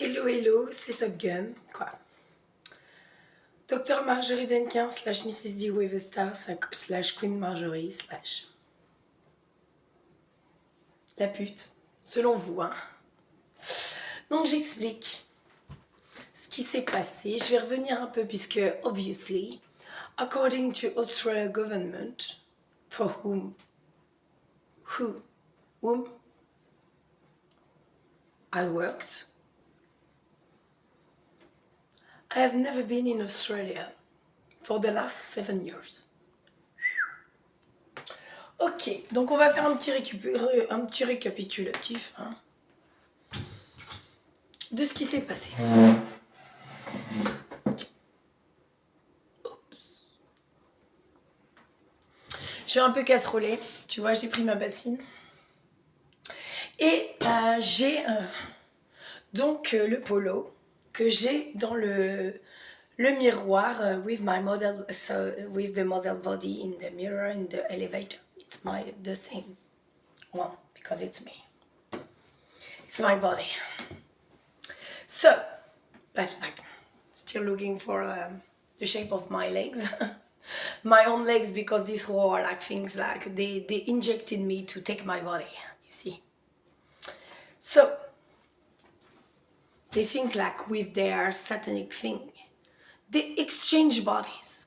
Hello, hello, c'est Top Gun, quoi. Docteur Marjorie Denkin / MrsD with a star / Queen Marjorie / la pute, selon vous, hein. Donc j'explique ce qui s'est passé. Je vais revenir un peu puisque, obviously, according to Australian government, for whom I worked, I have never been in Australia for the last 7 years. Ok, donc on va faire un petit récapitulatif hein, de ce qui s'est passé. Je suis un peu casserolée, tu vois, j'ai pris ma bassine. Et j'ai donc le polo que j'ai dans le miroir with my model, with the model body in the mirror in the elevator. It's the same one because it's me. It's my body. So, but like, still looking for the shape of my legs. My own legs, because these were like things like they injected me to take my body, you see. So, they think like with their satanic thing, they exchange bodies.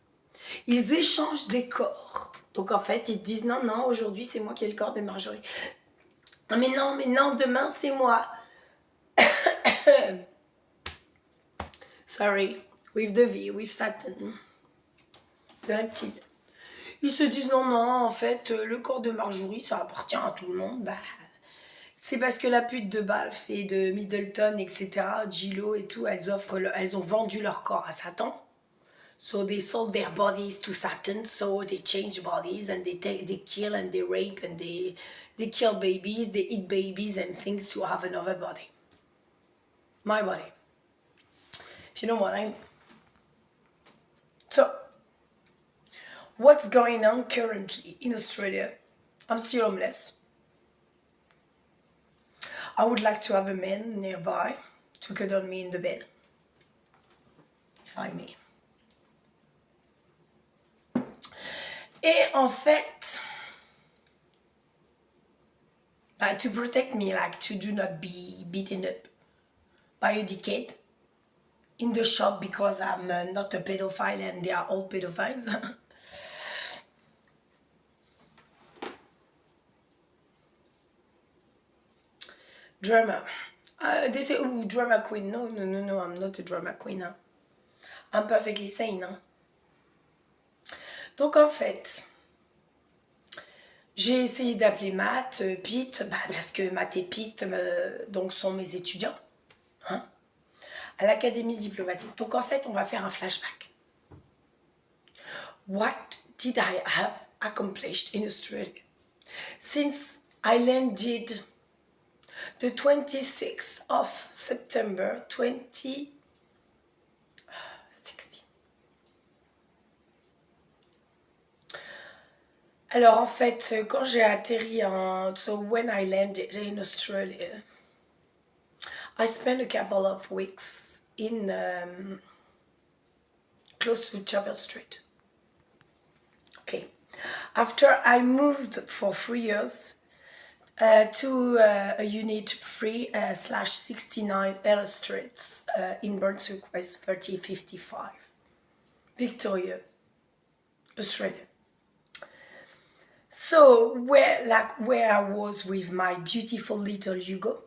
Ils échangent des corps. Donc en fait, ils disent non, non, aujourd'hui c'est moi qui ai le corps de Marjorie. Mais non, demain c'est moi. Sorry, with the V, with Satan. Le reptile. Ils se disent non, en fait, le corps de Marjorie, ça appartient à tout le monde. Bah, c'est parce que la pute de Balf et de Middleton, etc., Gillo et tout, elles ont vendu leur corps à Satan. So they sold their bodies to Satan, so they change bodies and they kill and they rape and they kill babies, they eat babies and things to have another body. My body. If you know what I mean. So, what's going on currently in Australia? I'm still homeless. I would like to have a man nearby to cuddle me in the bed, if I may. Et en fait, to protect me, like to do not be beaten up by a dickhead in the shop because I'm not a pedophile and they are all pedophiles. Drama. They say, oh, drama queen. No, I'm not a drama queen. Hein. I'm perfectly sane. Hein. Donc en fait, j'ai essayé d'appeler Matt, Pete, parce que Matt et Pete donc sont mes étudiants hein, à l'académie diplomatique. Donc en fait, on va faire un flashback. What did I have accomplished in Australia? Since I landed the 26th of September 2016. Alors en fait, quand j'ai atterri so when I landed in Australia, I spent a couple of weeks in close to Chapel Street. Okay. After I moved for 3 years to a unit 3/69 L Street in Brunswick West 3055, Victoria, Australia. So where I was with my beautiful little Hugo,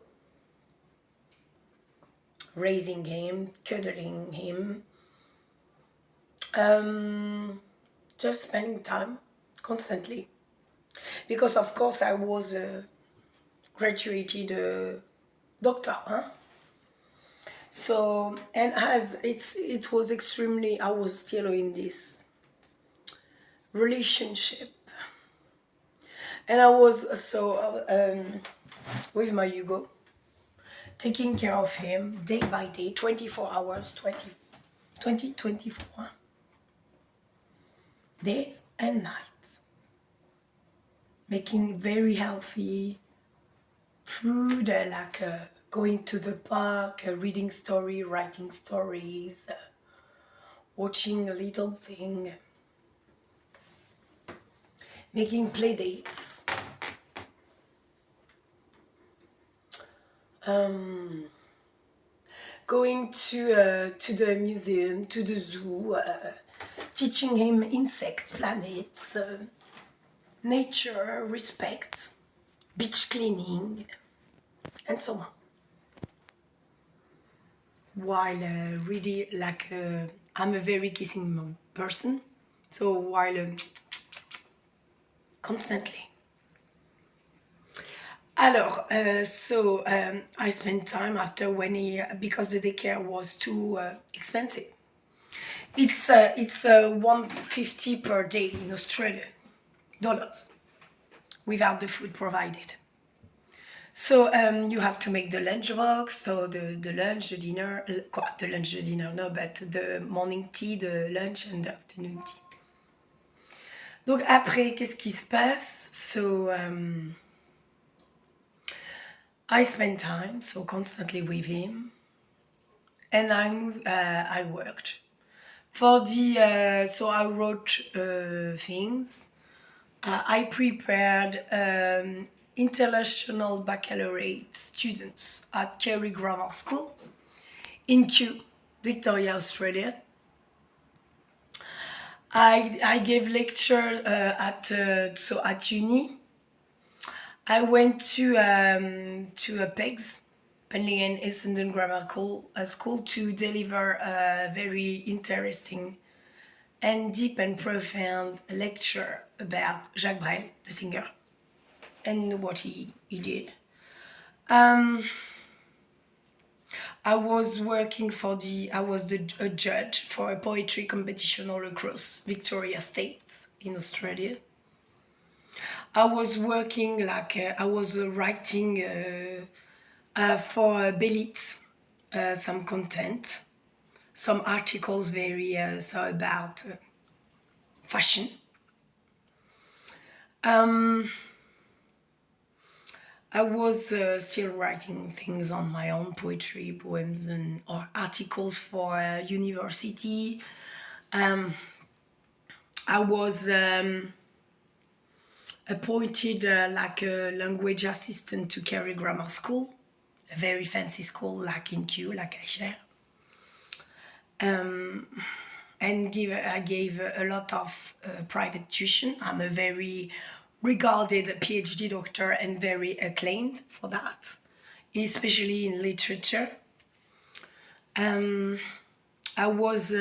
raising him, cuddling him, just spending time constantly, because of course I was a graduated doctor, huh? So, and as it was extremely, I was still in this relationship. And I was so with my Hugo, taking care of him day by day, 24 hours, 24 days and nights. Making very healthy food, like going to the park, reading story, writing stories, watching a little thing, making play dates, going to the museum, to the zoo, teaching him insect planets, nature, respect, beach cleaning, and so on. While really, like, I'm a very kissing person, so while constantly. Alors, I spent time after when because the daycare was too expensive. It's 150 per day in Australia, dollars, without the food provided. So you have to make the lunchbox, so the lunch, the dinner, the lunch, the dinner, no, but the morning tea, the lunch and the afternoon tea. Donc après, qu'est-ce qui se passe? So I spent time, so constantly with him, and I worked. For the, so I wrote things. I prepared international baccalaureate students at Carey Grammar School in Kew, Victoria, Australia. I gave lecture at uni. I went to a PEGS, Penley and Essendon Grammar School, to deliver a very interesting and deep and profound lecture about Jacques Brel, the singer, and what he did. I was a judge for a poetry competition all across Victoria States in Australia. I was working I was writing for Belit some content, some articles about fashion. I was still writing things on my own, poetry, poems, or articles for university. I was appointed like a language assistant to Carey Grammar School, a very fancy school like in Kew, like I share. And I gave a lot of private tuition. I'm a very regarded PhD doctor and very acclaimed for that, especially in literature. I was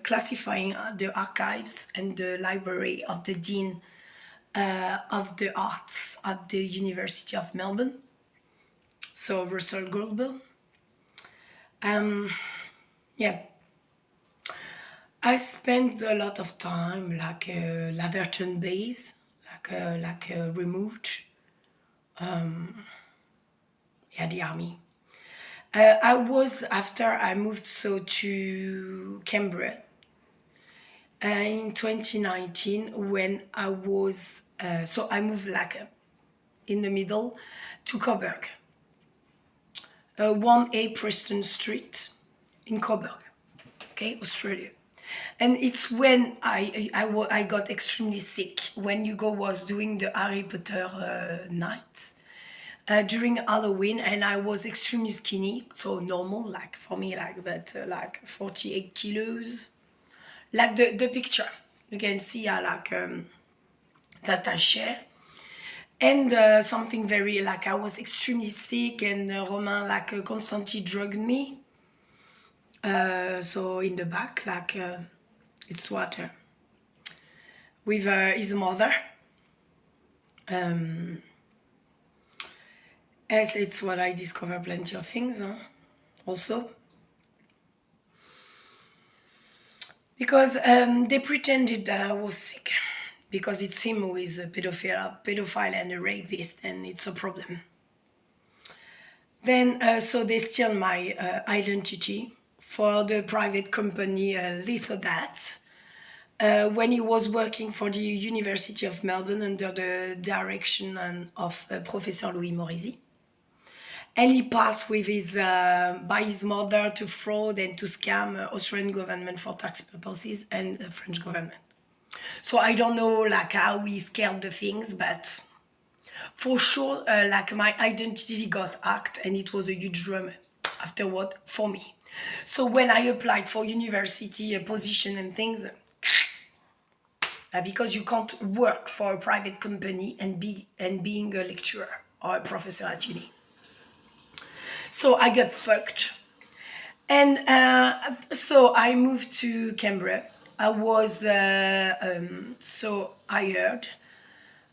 classifying the archives and the library of the Dean of the Arts at the University of Melbourne, so Russell Goldberg. Yeah, I spent a lot of time like Laverton base, like a remote, the army. I was after I moved to Canberra in 2019 when I was I moved in the middle to Coburg, 1A Preston Street in Coburg, okay, Australia. And it's when I got extremely sick when Hugo was doing the Harry Potter night during Halloween, and I was extremely skinny, so normal, like for me, like 48 kilos, like the picture you can see, that I share. And something very like I was extremely sick, and Romain constantly drugged me. So in the back, it's water with his mother. As it's what I discover plenty of things, also. Because they pretended that I was sick, because it's him who is a pedophile and a rapist, and it's a problem. Then, so they steal my identity for the private company Lithodat, when he was working for the University of Melbourne under the direction of Professor Louis Morisi. and he passed with his by his mother to fraud and to scam Australian government for tax purposes and the French government. So I don't know like how we scaled the things, but for sure, like my identity got hacked, and it was a huge drama afterward for me. So when I applied for university position and things, because you can't work for a private company and being a lecturer or a professor at uni. So I got fucked. And so I moved to Canberra. I was so hired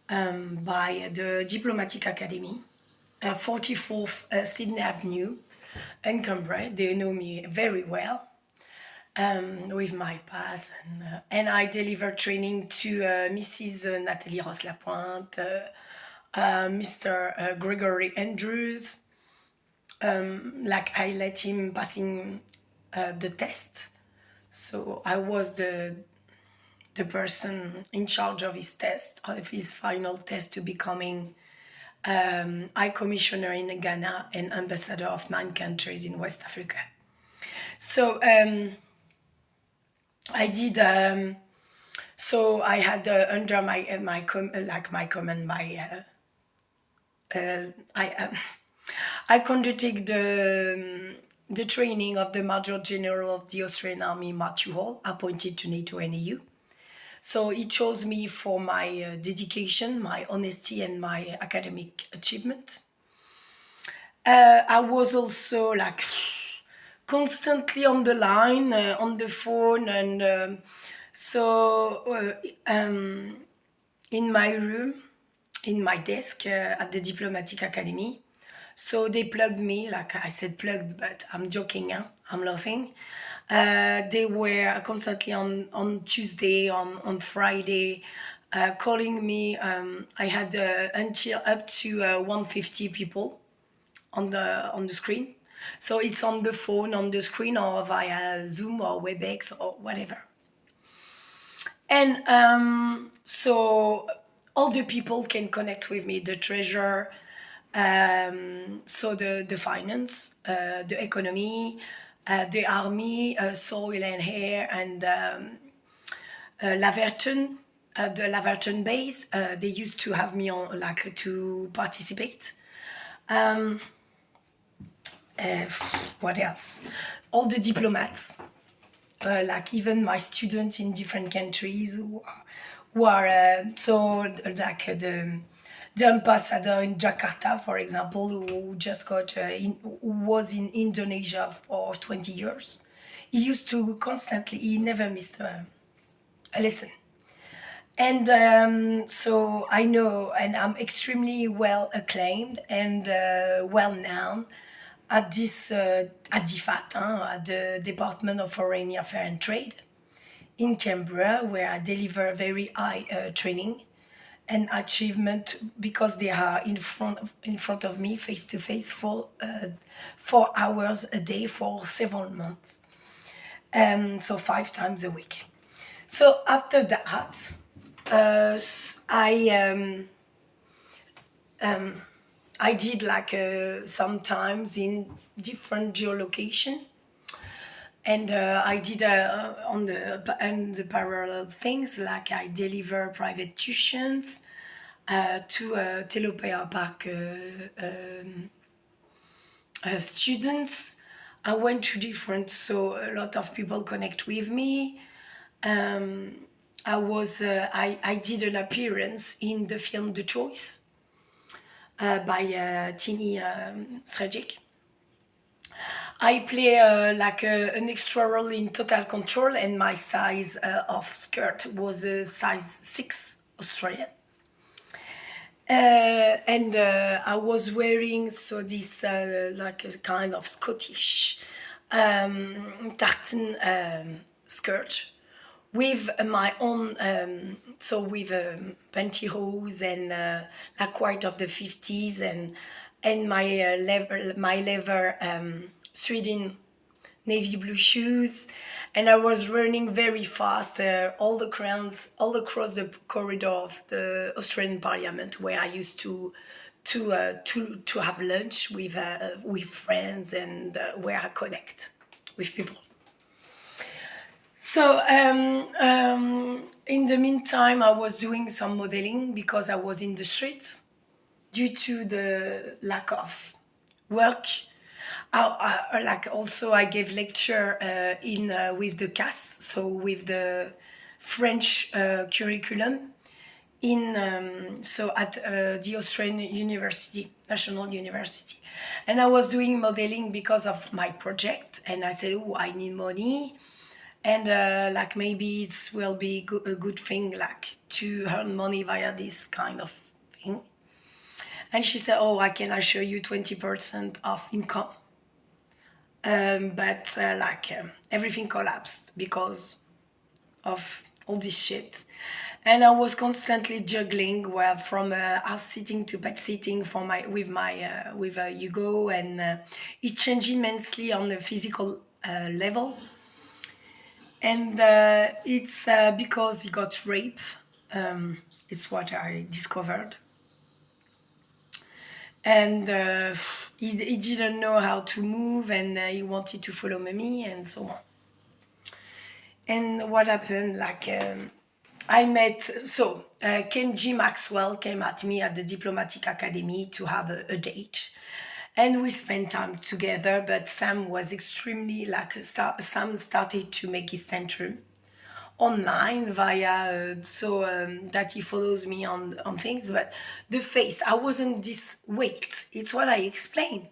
by the Diplomatic Academy, 44th Sydney Avenue in Canberra. They know me very well with my pass, and I deliver training to Mrs. Nathalie Ross-Lapointe, Mr. Gregory Andrews. Like I let him passing the test, so I was the person in charge of his test, of his final test, to becoming High Commissioner in Ghana and Ambassador of 9 countries in West Africa. So I did. So I had under my command I I conducted the training of the Major General of the Australian Army, Matthew Hall, appointed to NATO and EU. So he chose me for my dedication, my honesty, and my academic achievement. I was also like constantly on the line, on the phone, and so in my room, in my desk at the Diplomatic Academy. So they plugged me, like I said plugged, but I'm joking, huh? I'm laughing. They were constantly on Tuesday, on Friday, calling me. I had until up to 150 people on the screen. So it's on the phone, on the screen, or via Zoom or WebEx or whatever. And so all the people can connect with me, the treasurer, so the finance, the economy, the army, soil and air, and Laverton, the Laverton base. They used to have me on, like, to participate. Uh, what else? All the diplomats, like even my students in different countries who are so like the ambassador in Jakarta, for example, who just got who was in Indonesia for 20 years. He used to constantly, he never missed a lesson. And so I know, and I'm extremely well acclaimed and well known at this at DFAT, at the Department of Foreign Affairs and Trade in Canberra, where I deliver very high training and achievement, because they are in front of me face to face for 4 hours a day for several months, so 5 times a week. So after that, I did like sometimes in different geolocation, and I did on the parallel things, like I deliver private tuitions to Telopea Park students. I went to different, so a lot of people connect with me. I did an appearance in the film The Choice by Tini Srejic. I play like an extra role in Total Control, and my size of skirt was a size 6 Australian. And I was wearing so this like a kind of Scottish tartan skirt with my own, so with pantyhose and like quite of the 50s, and my leather Sweden navy blue shoes, and I was running very fast all across the corridor of the Australian Parliament, where I used to to have lunch with friends and where I connect with people. So in the meantime, I was doing some modeling because I was in the streets due to the lack of work. Like also I gave lecture in with the CAS, so with the French curriculum in so at the Australian University, National University, and I was doing modeling because of my project, and I said, oh, I need money, and like maybe it will be a good thing like to earn money via this kind of thing. And she said, oh, I can assure you 20% of income. But everything collapsed because of all this shit. And I was constantly juggling, well, from house sitting to pet sitting for with Hugo, and it changed immensely on the physical level. And it's because he got raped. It's what I discovered. And he didn't know how to move, and he wanted to follow me and so on. And what happened, I met, so Kenji Maxwell came at me at the Diplomatic Academy to have a date. And we spent time together, but Sam was extremely, Sam started to make his tantrum online via, that he follows me on things, but the face, I wasn't this weight. It's what I explained.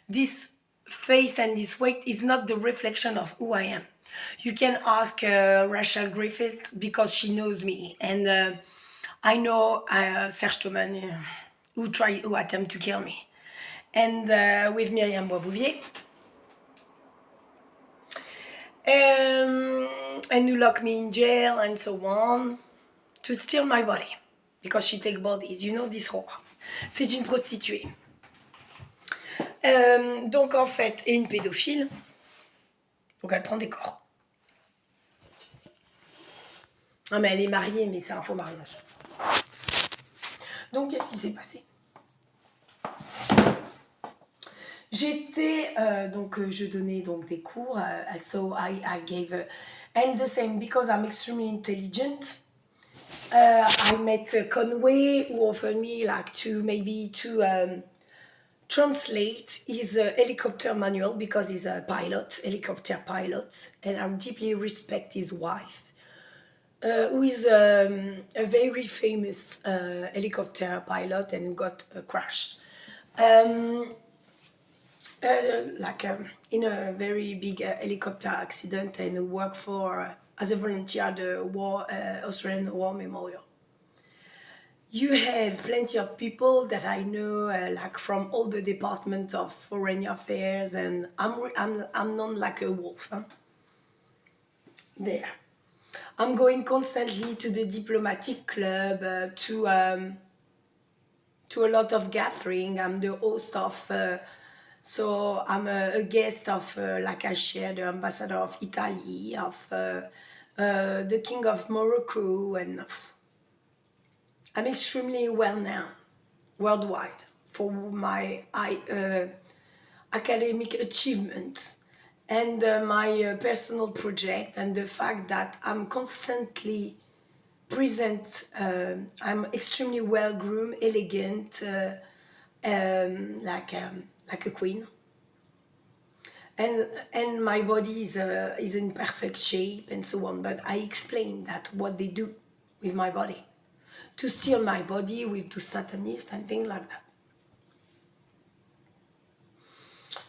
This face and this weight is not the reflection of who I am. You can ask Rachel Griffith because she knows me, and I know Serge Thoman, who attempt to kill me, and with Myriam Boisbouvier, and who lock me in jail and so on to steal my body because she take bodies. You know this whore. C'est une prostituée. Donc en fait, et une pédophile. Donc elle prend des corps. Ah mais elle est mariée, mais c'est un faux mariage. Donc qu'est-ce qui s'est passé? J'étais donc je donnais donc des cours, so I gave and the same because I'm extremely intelligent. I met Conway, who offered me like to translate his helicopter manual because he's a pilot, helicopter pilot, and I deeply respect his wife, who is a very famous helicopter pilot and got crashed. In a very big helicopter accident, and worked for as a volunteer at the Australian War Memorial. You have plenty of people that I know, like from all the departments of foreign affairs, and I'm known like a wolf. Huh? There, I'm going constantly to the diplomatic club, to a lot of gathering. I'm the host of. So I'm a guest of, like I shared, the ambassador of Italy, of the king of Morocco, and I'm extremely well known worldwide for my academic achievements and my personal project, and the fact that I'm constantly present. I'm extremely well groomed, elegant, like a queen, and my body is in perfect shape and so on. But I explain that what they do with my body, to steal my body with the satanists and things like that.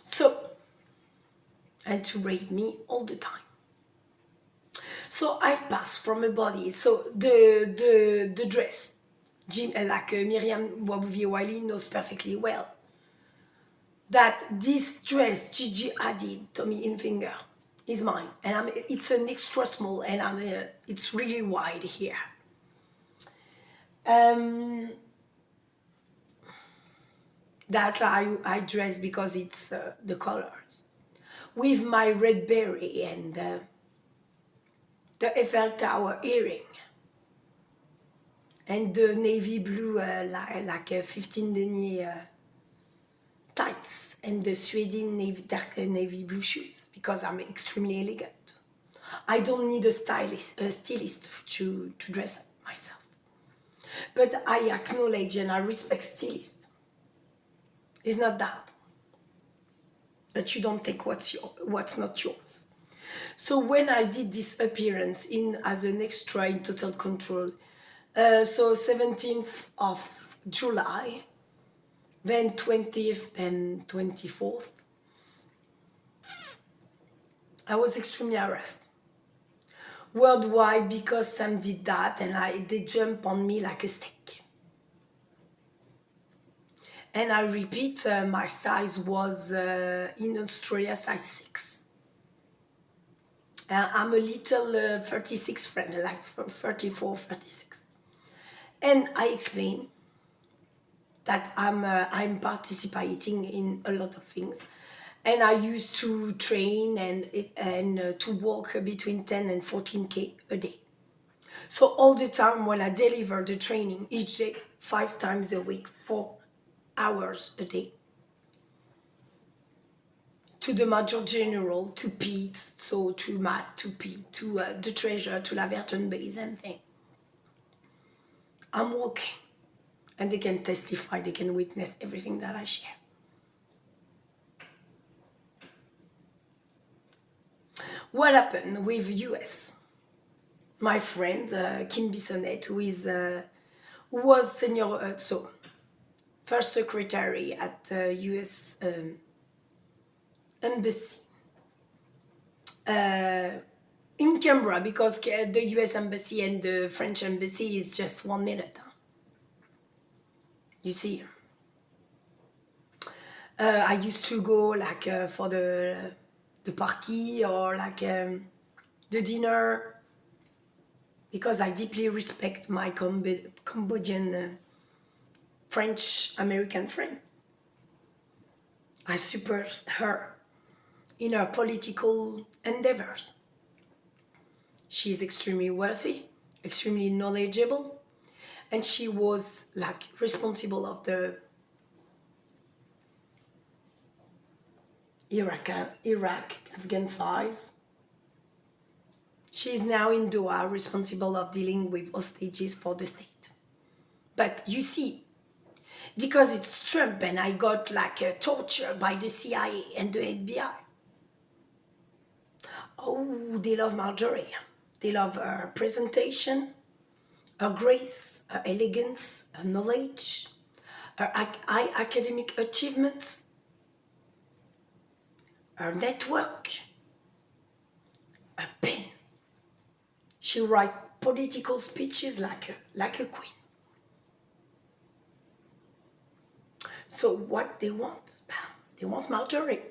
So, and to rape me all the time. So I pass from a body. So the dress, like Myriam Boisbouvier-Wiley knows perfectly well, that this dress Gigi Hadid, Tommy Hilfiger, is mine, and it's an extra small, and it's really wide here. That I dress because it's the colors, with my red berry and the Eiffel Tower earring, and the navy blue, like a 15 denier tights, and the Sweden dark navy blue shoes, because I'm extremely elegant. I don't need a stylist to dress up myself. But I acknowledge and I respect stylists. It's not that. But you don't take what's not yours. So when I did this appearance in as an extra in Total Control, so 17th of July, then 20th and 24th, I was extremely harassed worldwide because some did that, and they jump on me like a snake. And I repeat, my size was in Australia size 6. I'm a little 36 friend, like 34, 36. And I explain that I'm participating in a lot of things. And I used to train and to walk between 10 and 14K a day. So all the time when I deliver the training each day, 5 times a week, 4 hours a day, to the Major General, to Pete, so to Matt, to Pete, to the Treasurer, to Laverton Base and thing. I'm walking, and they can testify, they can witness everything that I share. What happened with US? My friend Kim Bissonnette, who was senior, first secretary at the US embassy in Canberra, because the US embassy and the French embassy is just 1 minute. Huh? You see, I used to go like for the party or like the dinner, because I deeply respect my Cambodian French American friend. I support her in her political endeavors. She is extremely wealthy, extremely knowledgeable, and she was like responsible of the Iraq-Afghan files. She is now in Doha, responsible of dealing with hostages for the state. But you see, because it's Trump and I got like tortured by the CIA and the FBI. Oh, they love Marjorie. They love her presentation, her grace, her elegance, her knowledge, her high academic achievements, her network, her pen. She writes political speeches like a queen. So what they want? They want Marjorie.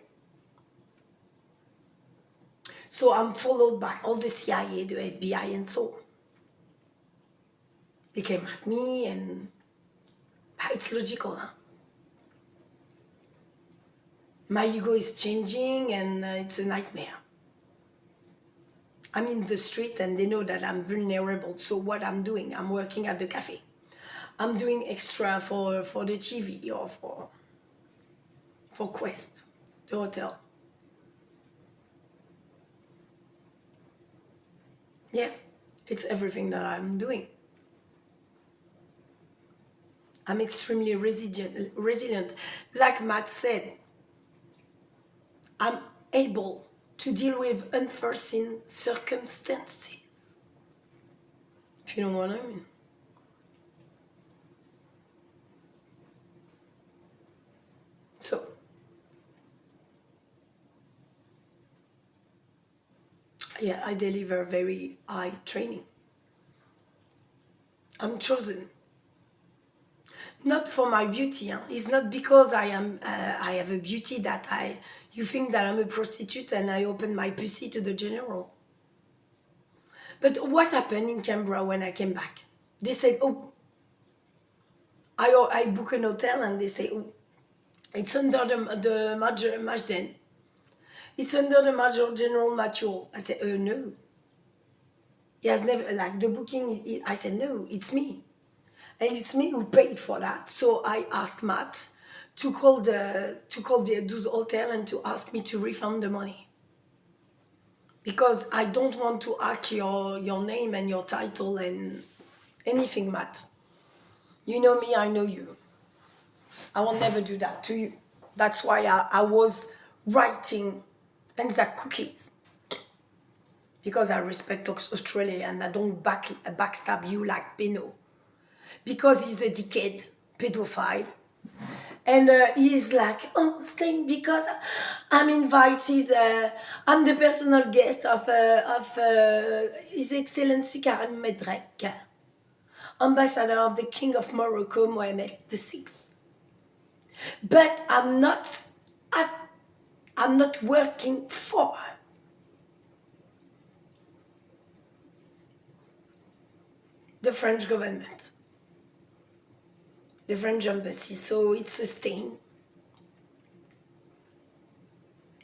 So I'm followed by all the CIA, the FBI, and so on. They came at me, and it's logical, huh? My ego is changing, and it's a nightmare. I'm in the street, and they know that I'm vulnerable. So what I'm doing, I'm working at the cafe. I'm doing extra for the TV or for Quest, the hotel. Yeah, it's everything that I'm doing. I'm extremely resilient. Like Matt said, I'm able to deal with unforeseen circumstances. If you know what I mean. So, yeah, I deliver very high training. I'm chosen. Not for my beauty. Huh? It's not because I have a beauty that you think that I'm a prostitute and I open my pussy to the general. But what happened in Canberra when I came back? They said, oh, I book an hotel, and they say, oh, it's under the Major Majden. It's under the Major General Mature. I said, no. He has never, like the booking, I said, no, it's me. and it's me who paid for that. So I asked Matt to call the Deuce Hotel and to ask me to refund the money, because I don't want to hack your name and your title and anything, Matt. You know me, I know you. I will never do that to you. That's why I was writing and that cookies, because I respect Australia and I don't backstab you like Beno, because he's a dickhead pedophile. And he's like, oh, staying because I'm invited. I'm the personal guest of His Excellency Karim Medrek, ambassador of the King of Morocco, Mohammed VI. But I'm not working for the French government, the French embassy. So it's a stain.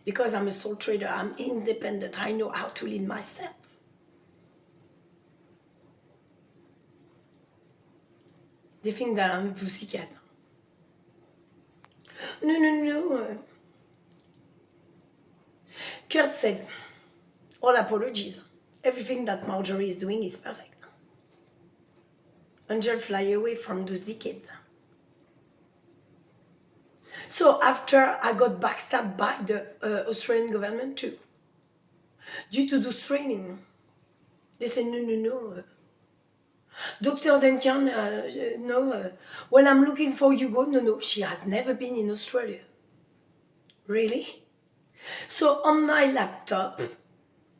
Because I'm a sole trader, I'm independent, I know how to lead myself. They think that I'm a pussycat. No, no, no. Kurt said, all apologies. Everything that Marjorie is doing is perfect. Angel fly away from those decades. So after I got backstabbed by the Australian government too, due to those training, they said, no, no, no. Dr. Duncan, no. When I'm looking for Hugo, no, no, she has never been in Australia. Really? So on my laptop,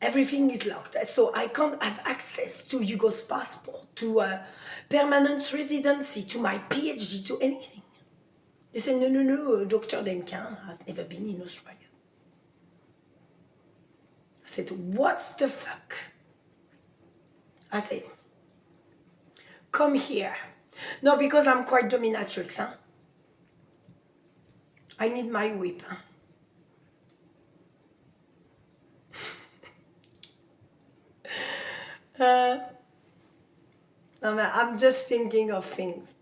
everything is locked. So I can't have access to Hugo's passport, to permanent residency, to my PhD, to anything. They said, no, no, no, Dr. Duncan has never been in Australia. I said, what the fuck? I said, come here. No, because I'm quite dominatrix, huh? I need my whip. Huh? No, I'm just thinking of things.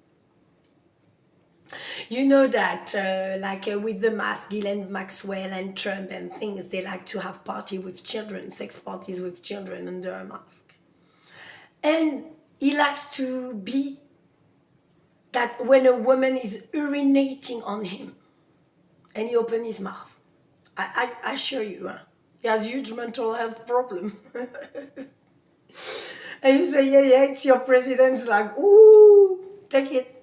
You know that, with the mask, Ghislaine Maxwell and Trump and things, they like to have party with children, sex parties with children under a mask. And he likes to be that when a woman is urinating on him and he opens his mouth, I assure you, huh? He has huge mental health problem. And you say, yeah, yeah, it's your president. It's like, ooh, take it.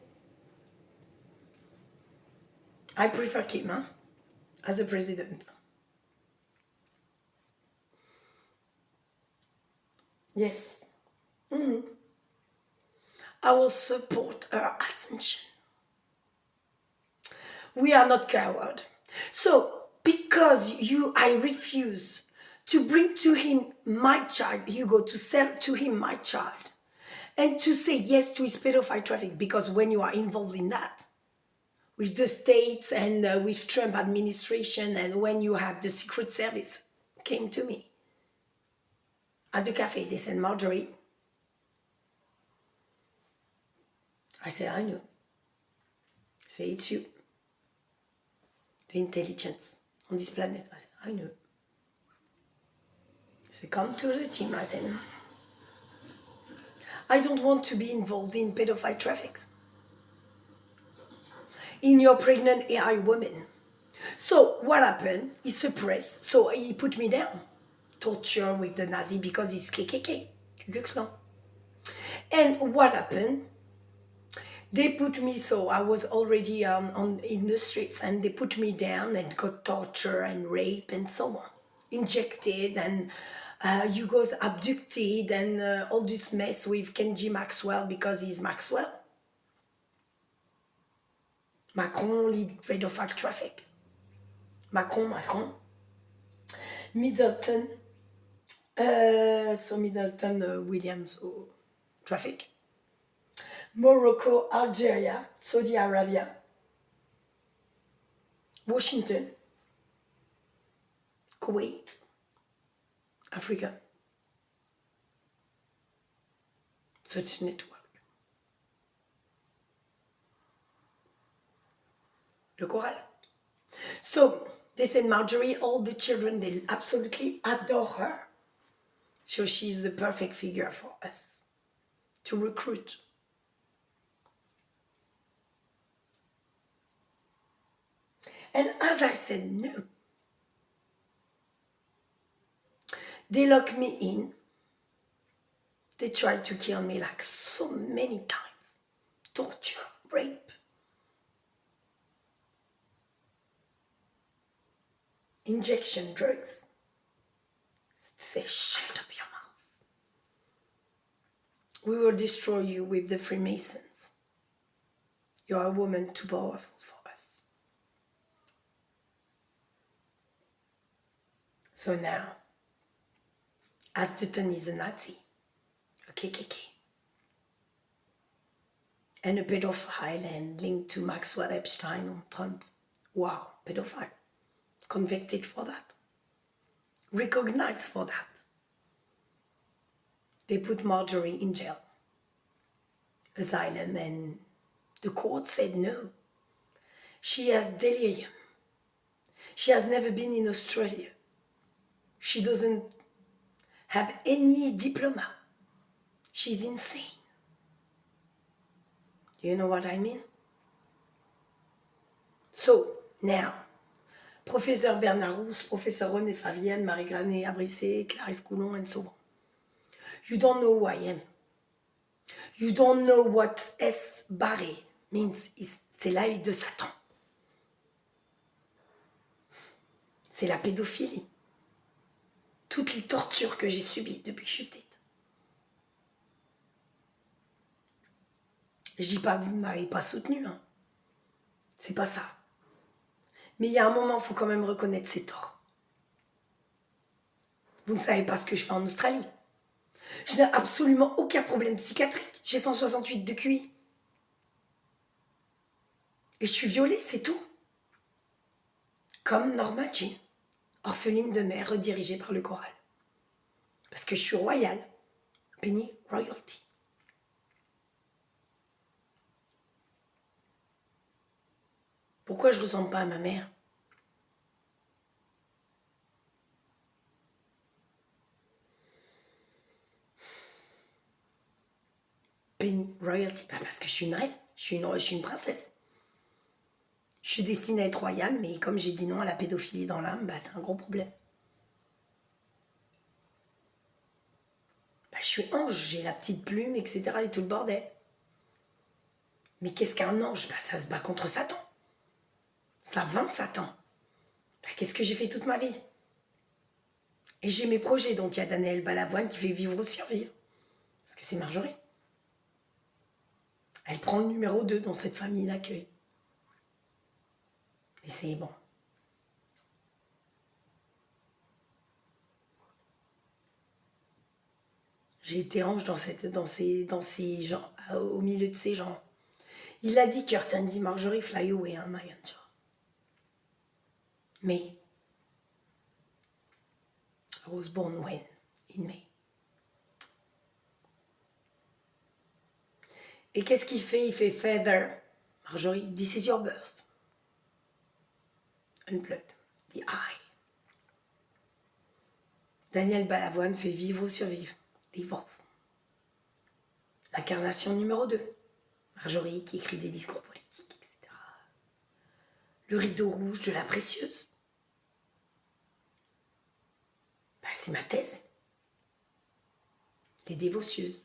I prefer Kim, huh? As a president. Yes. I will support her ascension. We are not coward. So, because I refuse to bring to him my child, Hugo, to sell to him my child, and to say yes to his pedophile traffic, because when you are involved in that, with the states and with Trump administration, and when you have the Secret Service came to me at the cafe, they said, Marjorie, I said, I know. I say, it's you, the intelligence on this planet. I said, I know. I said, come to the team. I said, I don't want to be involved in pedophile traffic. In your pregnant AI woman. So what happened? He suppressed. So he put me down. Torture with the Nazi because he's KKK. Ku Klux Klan. And what happened? They put me, so I was already in the streets, and they put me down and got torture and rape and so on. Injected, and Hugo's abducted, and all this mess with Kenji Maxwell because he's Maxwell. Macron lead pedophile traffic. Macron. Middleton, Williams, traffic. Morocco, Algeria, Saudi Arabia, Washington, Kuwait, Africa. Such network. le choral. So, they said, Marjorie, all the children, they absolutely adore her. So she's the perfect figure for us to recruit. And as I said no, they locked me in. They tried to kill me like so many times. Torture, rape. Injection, drugs. Say, shut up your mouth. We will destroy you with the Freemasons. You are a woman too powerful for us. So now, as Dutton is a Nazi, a KKK, and a pedophile and linked to Maxwell Epstein on Trump. Wow, pedophile. Convicted for that. Recognized for that. They put Marjorie in jail. Asylum, and the court said no. She has delirium. She has never been in Australia. She doesn't have any diploma. She's insane. You know what I mean? So, now, Professor Bernard Rousse, Professor René Favienne, Marie Granet Abrissé, Clarisse Coulon, and so on. You don't know who I am. You don't know what S. Barré means. C'est l'œil de Satan. C'est la pédophilie. Toutes les tortures que j'ai subies depuis que je suis petite. Je dis pas que vous ne m'avez pas soutenue, hein. C'est pas ça. Mais il y a un moment, il faut quand même reconnaître ses torts. Vous ne savez pas ce que je fais en Australie. Je n'ai absolument aucun problème psychiatrique. J'ai 168 de QI. Et je suis violée, c'est tout. Comme Norma Jean, orpheline de mère redirigée par le choral. Parce que je suis royale. Penny Royalty. Pourquoi je ne ressemble pas à ma mère? Penny Royalty, pas parce que je suis une reine, je suis une princesse. Je suis destinée à être royale, mais comme j'ai dit non à la pédophilie dans l'âme, bah, c'est un gros problème. Bah, je suis ange, j'ai la petite plume, etc. et tout le bordel. Mais qu'est-ce qu'un ange? Bah, ça se bat contre Satan. Ça vainc Satan. Bah, qu'est-ce que j'ai fait toute ma vie? Et j'ai mes projets, donc il y a Daniel Balavoine qui fait vivre ou survivre. Parce que c'est Marjorie. Elle prend le numéro 2 dans cette famille d'accueil. Mais c'est bon. J'ai été ange dans ces gens, au milieu de ces gens. Il a dit, Kurt Andy, Marjorie, fly away, hein, my angel. Mais, I was born when? In May. Et qu'est-ce qu'il fait? Il fait feather. Marjorie, this is your birth. Unplugged. The eye. Daniel Balavoine fait vivre ou survivre. Divorce. L'incarnation numéro 2. Marjorie qui écrit des discours politiques, etc. Le rideau rouge de la précieuse. Ben, c'est ma thèse. Les dévotieuses.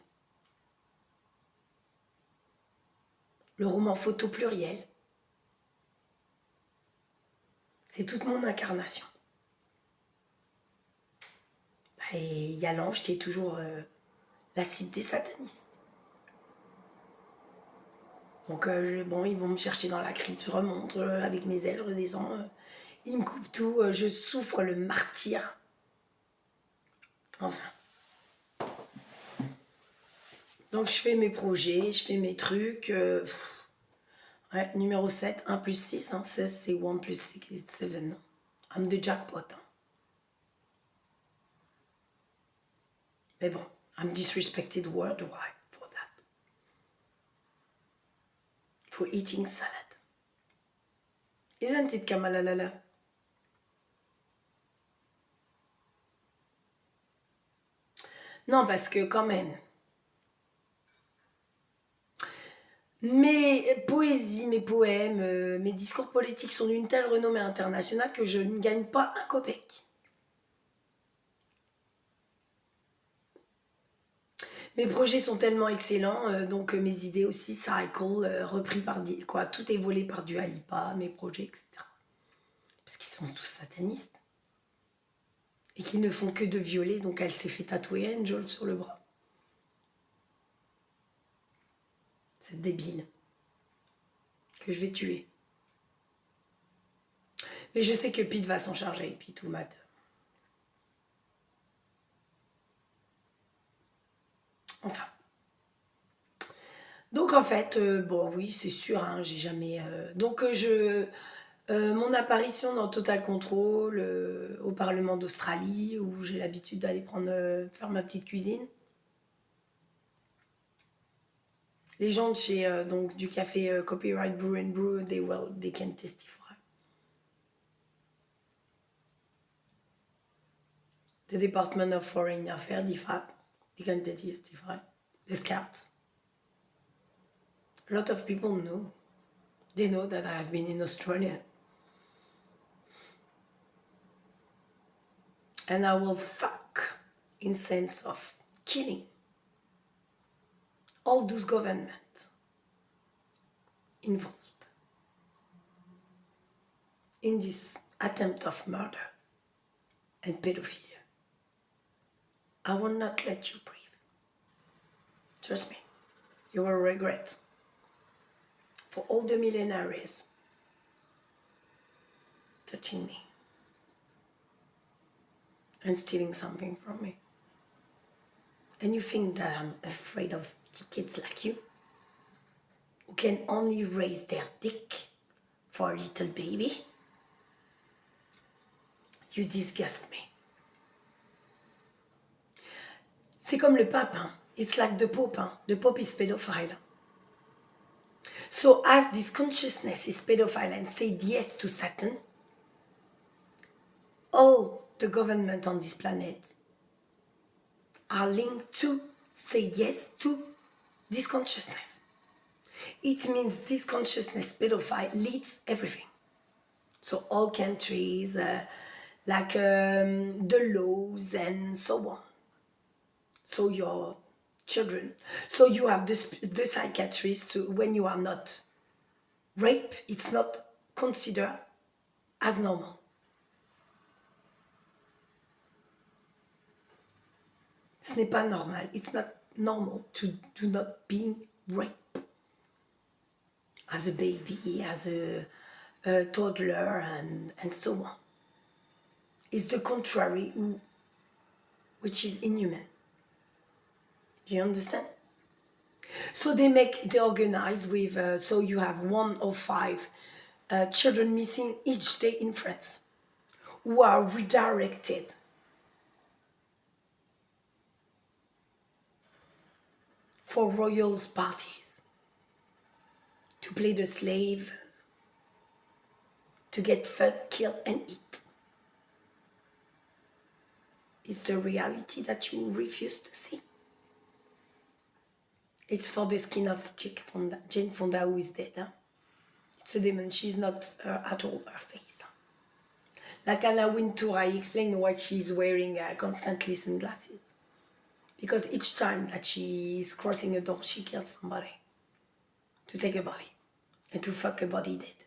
Le roman photo pluriel. C'est toute mon incarnation. Ben, et il y a l'ange qui est toujours la cible des satanistes. Donc bon, ils vont me chercher dans la crypte, je remonte avec mes ailes, je redescends. Ils me coupent tout, je souffre le martyre. Enfin. Donc je fais mes projets, je fais mes trucs. Ouais, numéro 7, 1 plus 6, hein, 16 c'est 1 plus 6, it's 7. I'm the jackpot. Hein. Mais bon, I'm disrespected worldwide for that. For eating salad. Isn't it, Kamalalala? Non, parce que quand même, mes poésies, mes poèmes, mes discours politiques sont d'une telle renommée internationale que je ne gagne pas un copec. Mes projets sont tellement excellents, donc mes idées aussi, cycle, repris par... Quoi, tout est volé par Dua Lipa, mes projets, etc. Parce qu'ils sont tous satanistes. Et qu'ils ne font que de violer, donc elle s'est fait tatouer Angel sur le bras. C'est débile. Que je vais tuer. Mais je sais que Pete va s'en charger, Pete ou Matt. Enfin. Donc en fait, bon oui, c'est sûr, hein, j'ai jamais... donc mon apparition dans Total Control au Parlement d'Australie, où j'ai l'habitude d'aller faire ma petite cuisine. Les gens de chez donc du café Copyright Brew and Brew, they can testify. The Department of Foreign Affairs, DFAT, they can testify. The Scouts. A lot of people know. They know that I have been in Australia. And I will fuck in sense of killing all those governments involved in this attempt of murder and pedophilia. I will not let you breathe. Trust me, you will regret. For all the millionaires touching me and stealing something from me. And you think that I'm afraid of kids like you, who can only raise their dick for a little baby? You disgust me. C'est comme le pape, hein? It's like the Pope, hein? The Pope is pedophile. So as this consciousness is pedophile and said yes to Satan, all the government on this planet are linked to say yes to this consciousness. It means this consciousness pedophile leads everything. So all countries, like the laws and so on. So your children. So you have the psychiatrist when you are not rape, it's not considered as normal. Ce n'est pas normal. It's not normal to do not being raped as a baby, as a toddler, and so on. It's the contrary, which is inhuman. Do you understand? So they organize with, so you have 1 or 5 children missing each day in France, who are redirected for royals parties, to play the slave, to get fed, killed, and eat. It's the reality that you refuse to see. It's for the skin of Jane Fonda, who is dead. Huh? It's a demon. She's not at all her face. Like Anna Wintour, I explained why she's wearing constantly sunglasses. Because each time that she is crossing a door, she kills somebody. To take a body. And to fuck a body dead.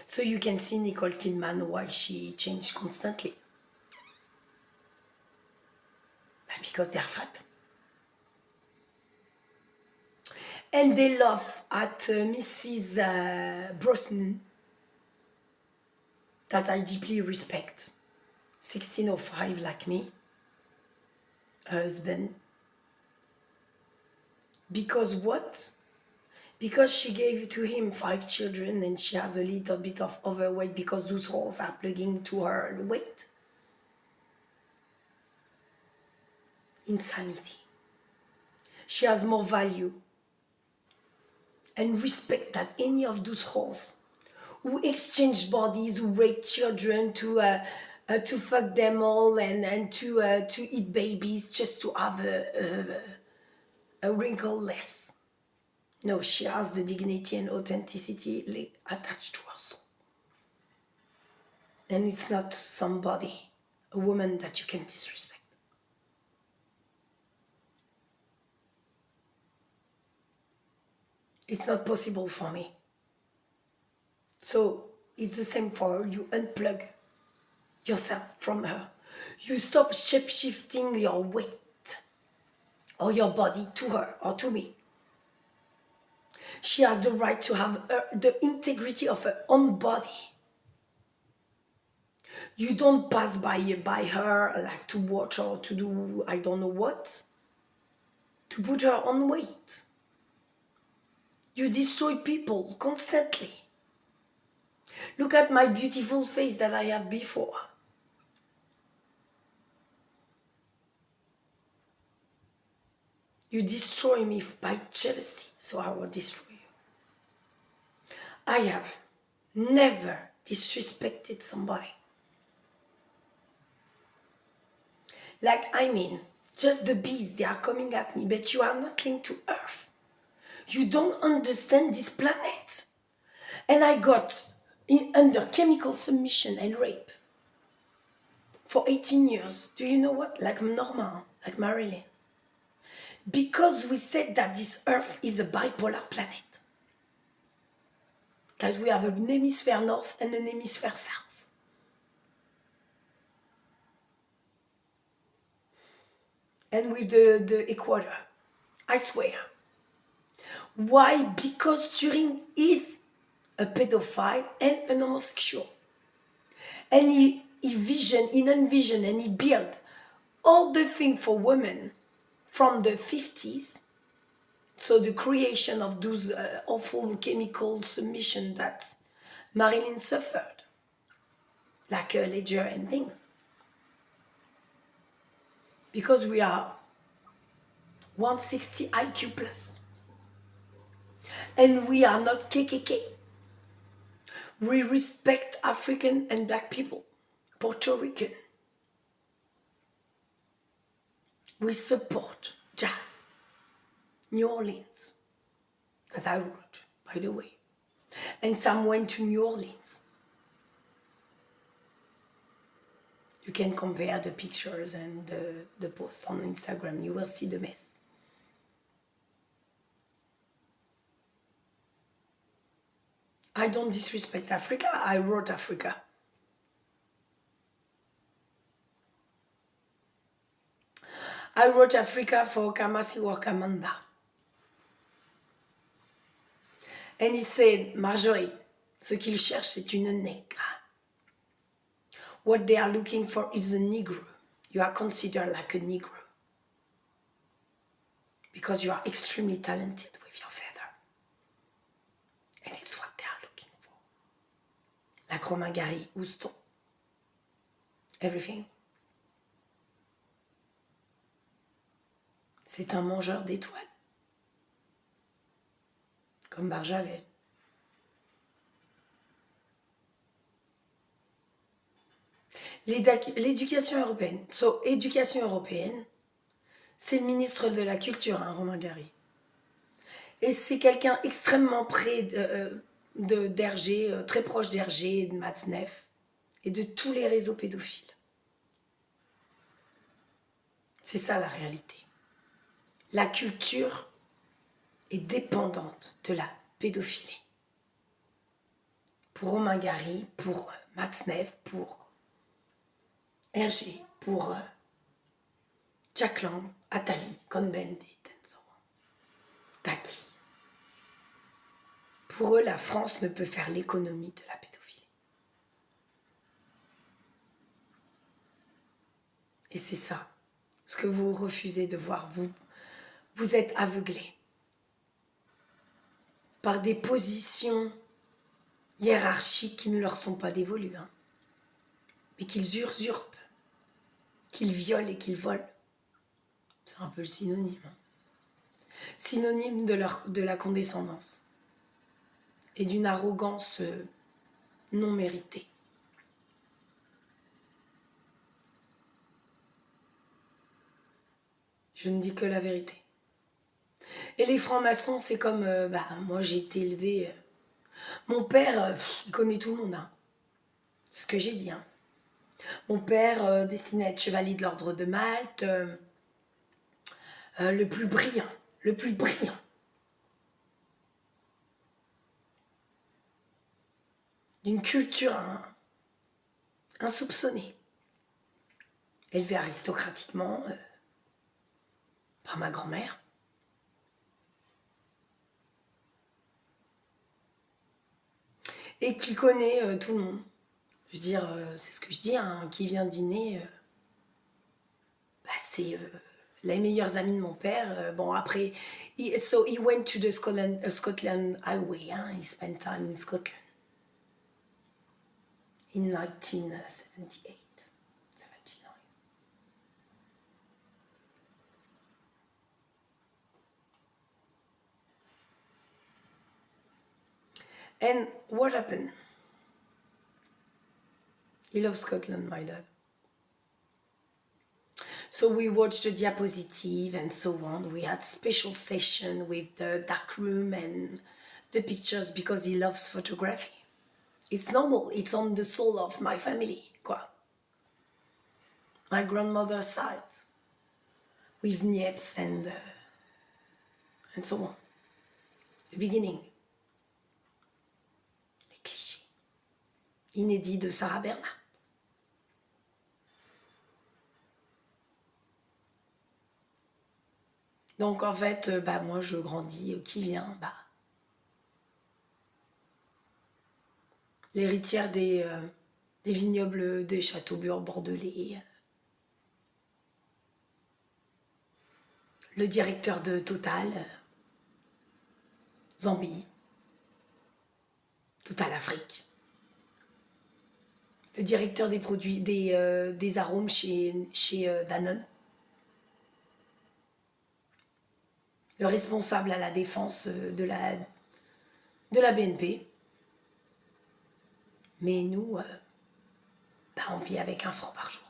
So you can see Nicole Kidman why she changed constantly. Because they are fat. And they laugh at Mrs. Brosnan, that I deeply respect. 1605 like me. Husband. Because what? Because she gave to him 5 children and she has a little bit of overweight because those holes are plugging to her weight. Insanity. She has more value and respect that any of those whores who exchange bodies, who rape children to fuck them all and to eat babies just to have a wrinkle less. No, she has the dignity and authenticity attached to her soul. And it's not somebody, a woman that you can disrespect. It's not possible for me. So it's the same for her. You unplug yourself from her. You stop shape-shifting your weight or your body to her or to me. She has the right to have the integrity of her own body. You don't pass by her like to watch or to do I don't know what, to put her on weight. You destroy people constantly. Look at my beautiful face that I have before. You destroy me by jealousy, so I will destroy you. I have never disrespected somebody. Like, I mean, just the bees, they are coming at me, but you are not linked to Earth. You don't understand this planet. And I got under chemical submission and rape for 18 years. Do you know what? Like Norma, like Marilyn. Because we said that this Earth is a bipolar planet. That we have an hemisphere north and an hemisphere south. And with the equator. I swear. Why? Because Turing is a pedophile and an homosexual. And he envisioned and he built all the things for women from the 50s. So the creation of those awful chemical submission that Marilyn suffered, like a ledger and things. Because we are 160 IQ plus. And we are not KKK. We respect African and black people, Puerto Rican. We support jazz, New Orleans, that I wrote, by the way. And some went to New Orleans. You can compare the pictures and the posts on Instagram. You will see the mess. I don't disrespect Africa. I wrote Africa. I wrote Africa for Kamasi Kamanda. And he said, Marjorie, ce qu'ils cherchent, c'est une nègre. What they are looking for is a Negro. You are considered like a Negro. Because you are extremely talented with your feather. And it's what they are looking for. Like Romain Gary, Houston. Everything. C'est un mangeur d'étoiles. Comme Barjavel. L'éducation européenne. So, éducation européenne, c'est le ministre de la Culture, hein, Romain Gary. Et c'est quelqu'un extrêmement près d'Hergé, très proche d'Hergé, de Matzneff, et de tous les réseaux pédophiles. C'est ça la réalité. La culture est dépendante de la pédophilie. Pour Romain Gary, pour Matzneff, pour Hergé, pour Jack Lang, Attali, Cohn-Bendit, Taki. Pour eux, la France ne peut faire l'économie de la pédophilie. Et c'est ça, ce que vous refusez de voir. Vous êtes aveuglés par des positions hiérarchiques qui ne leur sont pas dévolues, hein, mais qu'ils usurpent, qu'ils violent et qu'ils volent. C'est un peu le synonyme. Hein. Synonyme de la condescendance. et d'une arrogance non méritée. Je ne dis que la vérité. Et les francs-maçons, c'est comme... moi, j'ai été élevée... mon père, il connaît tout le monde. Hein. C'est ce que j'ai dit. Hein. Mon père, destiné à être chevalier de l'ordre de Malte, le plus brillant. Le plus brillant. D'une culture insoupçonnée. Élevé aristocratiquement par ma grand-mère. Et qui connaît tout le monde. Je veux dire, c'est ce que je dis, hein, qui vient dîner, c'est les meilleurs amis de mon père. Bon, après, so he went to the Scotland Highway, hein, he spent time in Scotland. In 1978. 79. And what happened? He loves Scotland, my dad. So we watched the diapositive and so on. We had special session with the dark room and the pictures because he loves photography. It's normal. It's on the soul of my family, quoi. My grandmother's side, with Niepce and so on. The beginning. Les clichés. Inédits de Sarah Bernhardt. Donc en fait, moi je grandis, qui vient l'héritière des vignobles des Châteauburg bordelais, le directeur de Total, Zambie, Total Afrique, le directeur des produits, des arômes chez Danone, le responsable à la défense de la BNP. Mais nous, on vit avec 1 franc par jour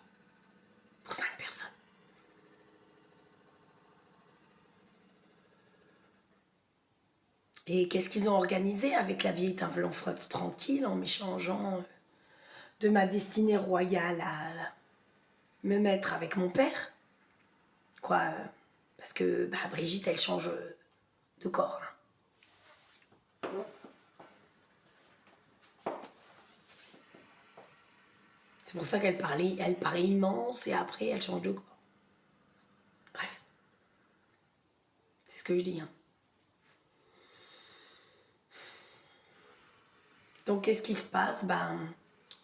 pour 5 personnes. Et qu'est-ce qu'ils ont organisé avec la vieille table en fleuve tranquille en m'échangeant de ma destinée royale à me mettre avec mon père? Quoi, parce que Brigitte, elle change de corps. Hein. C'est pour ça qu'elle paraît immense et après elle change de corps. Bref. C'est ce que je dis. Hein. Donc qu'est-ce qui se passe?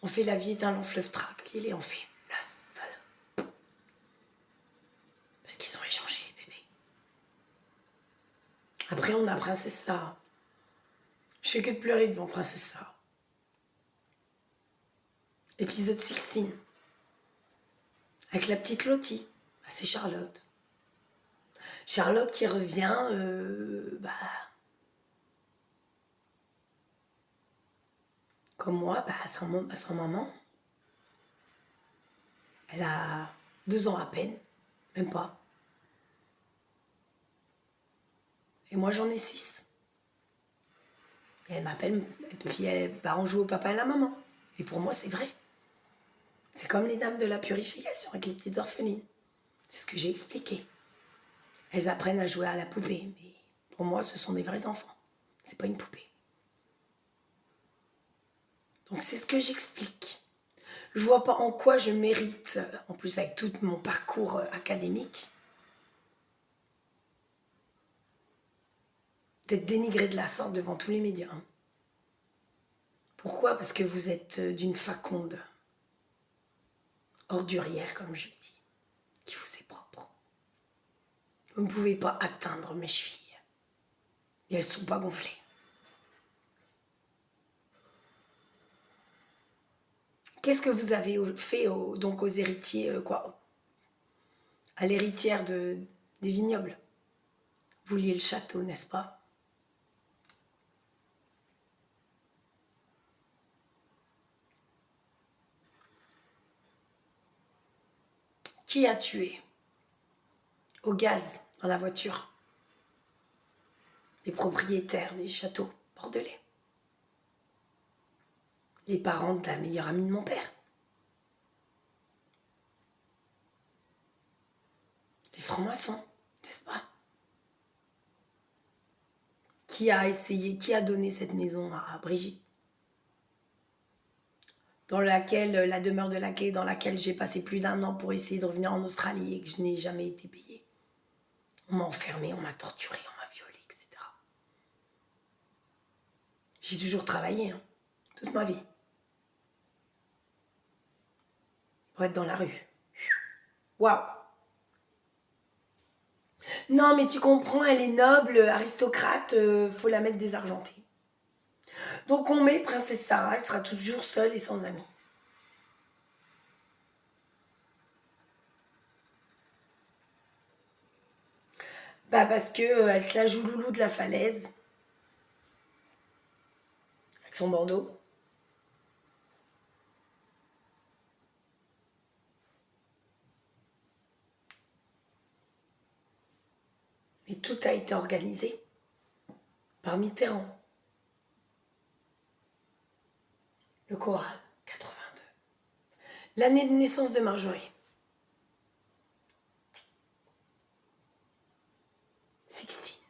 On fait la vie est un long fleuve tranquille et on fait la salope. Parce qu'ils ont échangé les bébés. Après on a Princesse Sarah. Je fais que de pleurer devant Princesse Sarah. Épisode 16. Avec la petite Lottie. C'est Charlotte. Charlotte qui revient, comme moi, à son maman. Elle a 2 ans à peine, même pas. Et moi j'en ai 6. Et elle m'appelle, et puis on joue au papa et la maman. Et pour moi c'est vrai. C'est comme les dames de la purification avec les petites orphelines. C'est ce que j'ai expliqué. Elles apprennent à jouer à la poupée. Mais pour moi, ce sont des vrais enfants. C'est pas une poupée. Donc c'est ce que j'explique. Je vois pas en quoi je mérite, en plus avec tout mon parcours académique, d'être dénigrée de la sorte devant tous les médias. Pourquoi? Parce que vous êtes d'une faconde ordurière, comme je dis, qui vous est propre. Vous ne pouvez pas atteindre mes chevilles. Et elles ne sont pas gonflées. Qu'est-ce que vous avez fait donc aux héritiers, à l'héritière des vignobles? Vous vouliez le château, n'est-ce pas? Qui a tué au gaz dans la voiture les propriétaires des châteaux bordelais? Les parents de la meilleure amie de mon père. Les francs-maçons, n'est-ce pas? Qui a donné cette maison à Brigitte? Dans laquelle j'ai passé plus d'1 an pour essayer de revenir en Australie et que je n'ai jamais été payée. On m'a enfermée, on m'a torturée, on m'a violée, etc. J'ai toujours travaillé, hein, toute ma vie. Pour être dans la rue. Waouh! Non, mais tu comprends, elle est noble, aristocrate, faut la mettre désargentée. Donc on met Princesse Sarah, elle sera toujours seule et sans amis. Bah parce que elle se la joue loulou de la falaise. Avec son bandeau. Mais tout a été organisé par Mitterrand. Le choral, 82. L'année de naissance de Marjorie. 16.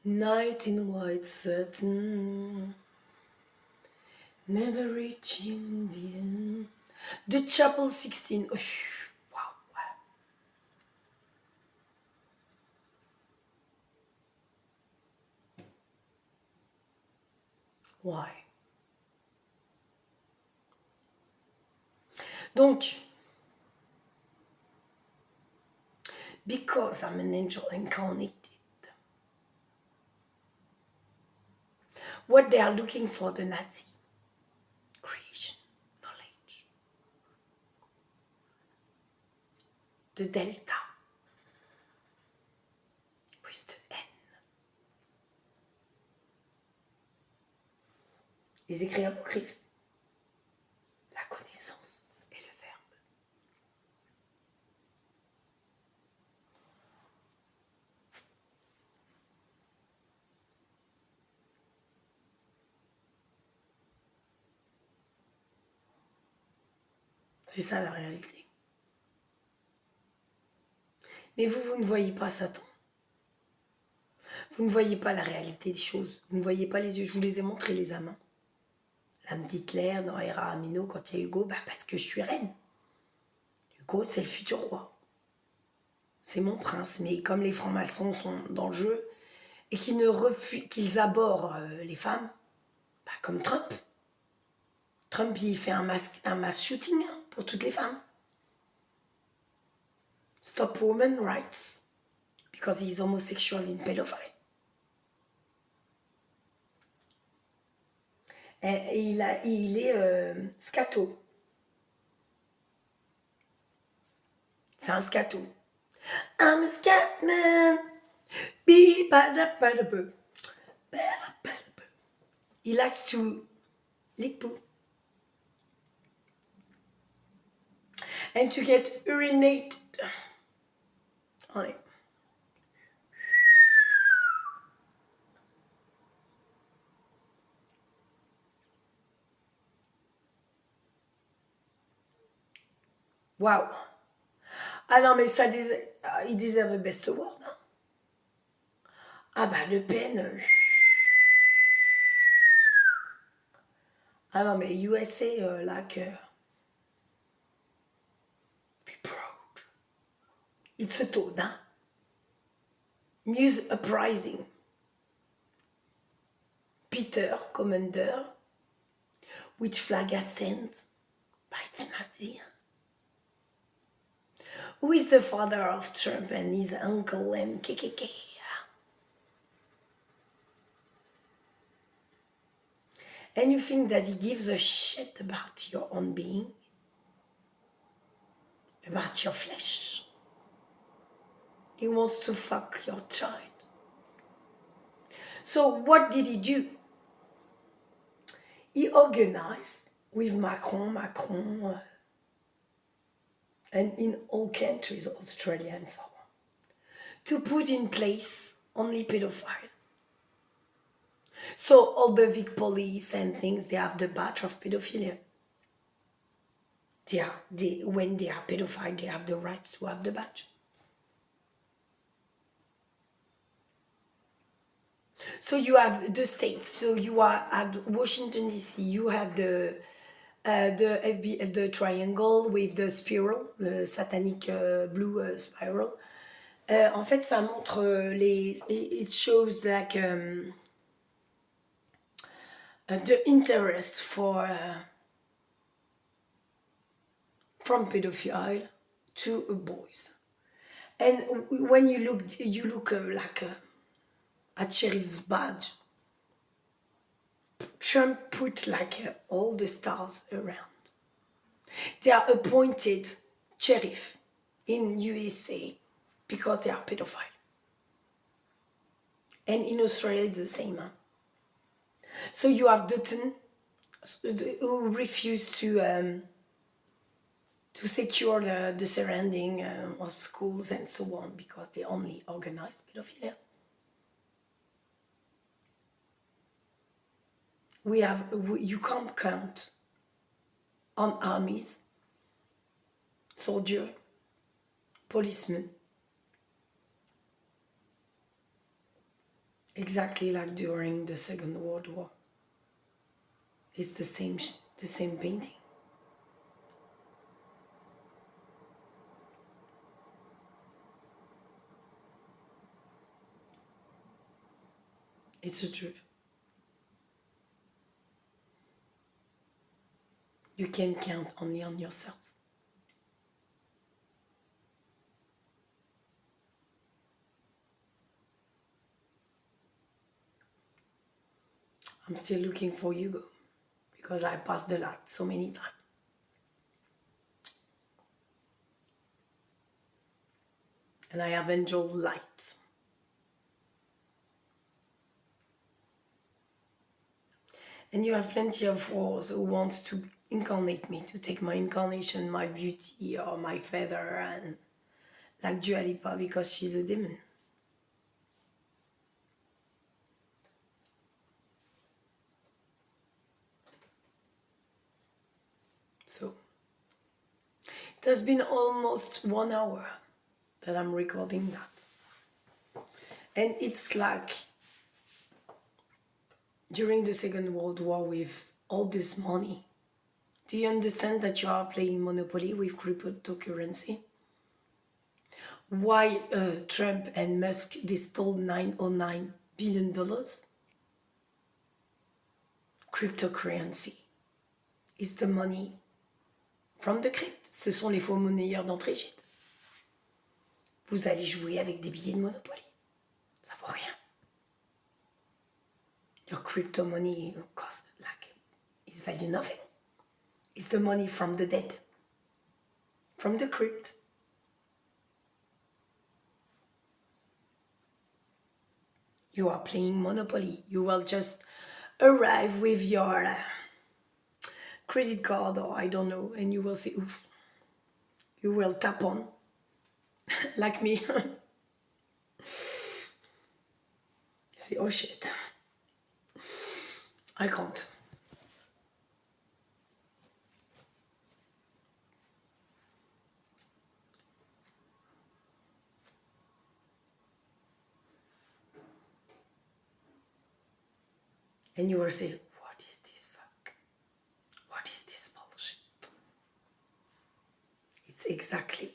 Night in white satin, never reaching the end. The Chapel 16. Wow. Why? Donc, because I'm an angel incarnated, what they are looking for, the Nazi creation, knowledge, the delta with the N. Les écrits apocryphes, la connaissance et le verbe. C'est ça la réalité. Mais vous ne voyez pas Satan. Vous ne voyez pas la réalité des choses. Vous ne voyez pas les yeux. Je vous les ai montrés, les amants. L'âme d'Hitler dans Hera Amino, quand il y a Hugo, parce que je suis reine. Hugo, c'est le futur roi. C'est mon prince. Mais comme les francs-maçons sont dans le jeu et qu'ils abhorrent les femmes, comme Trump. Trump, il fait un mass shooting pour toutes les femmes. Stop women's rights. Because he is homosexual and pedophile. Et il est scato. C'est un scato. I'm a scatman. He likes to lick poo. And to get urinated on it. Waouh! Ah non, mais ça, il deserve the best award. Hein. Ah bah, Le Pen. Ah non, mais USA, là, que... Be proud. It's a toad, hein? Muse Uprising. Peter, Commander. Which flag ascends? But it's not the... Who is the father of Trump and his uncle and KKK? And you think that he gives a shit about your own being? About your flesh? He wants to fuck your child. So what did he do? He organized with Macron, and in all countries, Australia and so on, to put in place only pedophile. So all the Vic police and things, they have the badge of pedophilia. When they are pedophile, they have the right to have the badge. So you have the states. So you are at Washington D.C. You have the triangle with the spiral, le satanic blue spiral. En fait, ça montre it shows like the interest for from pedophile to boys. And when you look like at sheriff's badge. Trump put like all the stars around. They are appointed sheriff in USA because they are pedophile. And in Australia it's the same. Huh? So you have Dutton who refused to secure the surrounding of schools and so on because they only organize pedophilia. You can't count on armies, soldiers, policemen. Exactly like during the Second World War. It's the same painting. It's the truth. You can count only on yourself. I'm still looking for Hugo because I passed the light so many times. And I have enjoyed light. And you have plenty of wars who wants to incarnate me, to take my incarnation, my beauty or my feather, and like Dua Lipa because she's a demon. So it has been almost 1 hour that I'm recording that. And it's like during the Second World War with all this money. Do you understand that you are playing Monopoly with cryptocurrency? Why Trump and Musk, they stole $909 billion? Cryptocurrency is the money from the crypt. Ce sont les faux monnayeurs d'entrée-gîte. Vous allez jouer avec des billets de Monopoly. Ça vaut rien. Your crypto money costs like, it's value nothing. It's the money from the dead, from the crypt. You are playing Monopoly. You will just arrive with your credit card or I don't know, and you will say, oof. You will tap on, like me. You say, oh shit, I can't. And you will say, what is this fuck? What is this bullshit? It's exactly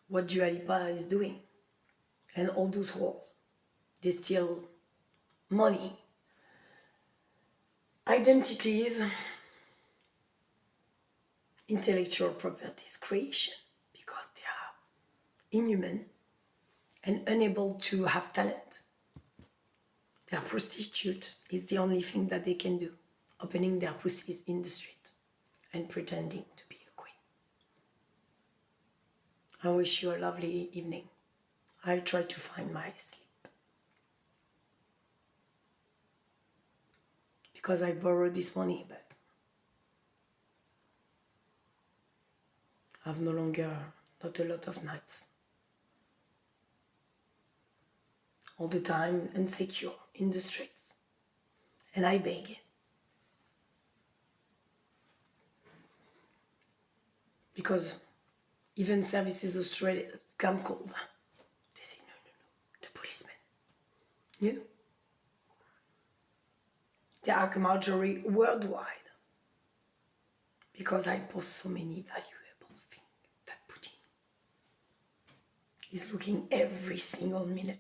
what Dua Lipa is doing. And all those wars. They steal money, identities, intellectual properties, creation, because they are inhuman and unable to have talent. Their prostitute is the only thing that they can do, opening their pussies in the street and pretending to be a queen. I wish you a lovely evening. I'll try to find my sleep. Because I borrowed this money, but have no longer, not a lot of nights. All the time insecure in the streets. And I beg. Because even Services Australia come called. They say, no, the policemen. No. They are a majority worldwide. Because I post so many valuable things that Putin is looking every single minute